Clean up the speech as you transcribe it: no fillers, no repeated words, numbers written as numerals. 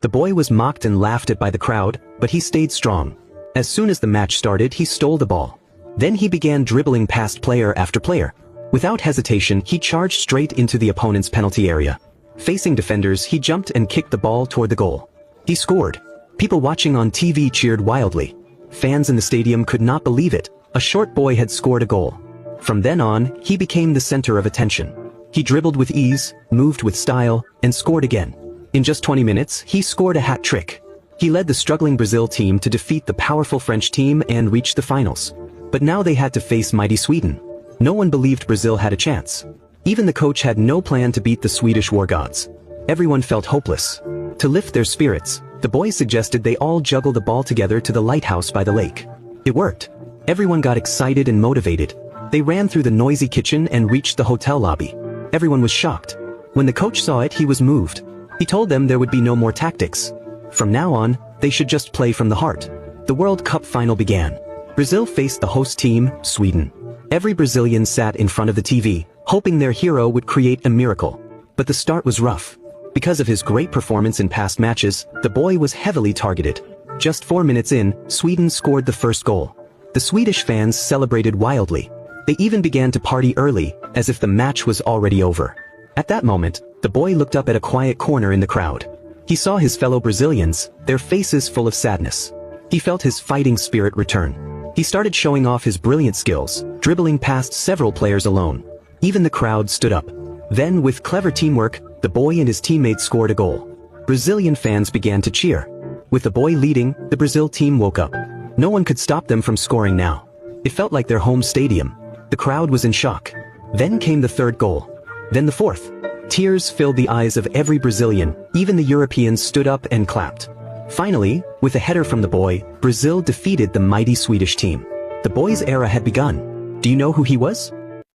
The boy was mocked and laughed at by the crowd, but he stayed strong. As soon as the match started, he stole the ball. Then he began dribbling past player after player. Without hesitation, he charged straight into the opponent's penalty area. Facing defenders, he jumped and kicked the ball toward the goal. He scored. People watching on TV cheered wildly. Fans in the stadium could not believe it. A short boy had scored a goal. From then on, he became the center of attention. He dribbled with ease, moved with style, and scored again. In just 20 minutes, he scored a hat trick. He led the struggling Brazil team to defeat the powerful French team and reach the finals. But now they had to face mighty Sweden. No one believed Brazil had a chance. Even the coach had no plan to beat the Swedish war gods. Everyone felt hopeless. To lift their spirits, the boys suggested they all juggle the ball together to the lighthouse by the lake. It worked. Everyone got excited and motivated. They ran through the noisy kitchen and reached the hotel lobby. Everyone was shocked. When the coach saw it, he was moved. He told them there would be no more tactics. From now on, they should just play from the heart. The World Cup final began. Brazil faced the host team, Sweden. Every Brazilian sat in front of the TV, hoping their hero would create a miracle. But the start was rough. Because of his great performance in past matches, the boy was heavily targeted. Just 4 minutes in, Sweden scored the first goal. The Swedish fans celebrated wildly. They even began to party early, as if the match was already over. At that moment, the boy looked up at a quiet corner in the crowd. He saw his fellow Brazilians, their faces full of sadness. He felt his fighting spirit return. He started showing off his brilliant skills, dribbling past several players alone. Even the crowd stood up. Then, with clever teamwork, the boy and his teammates scored a goal. Brazilian fans began to cheer. With the boy leading, the Brazil team woke up. No one could stop them from scoring now. It felt like their home stadium. The crowd was in shock. Then came the third goal. Then the fourth. Tears filled the eyes of every Brazilian. Even the Europeans stood up and clapped. Finally, with a header from the boy, Brazil defeated the mighty Swedish team. The boy's era had begun. Do you know who he was?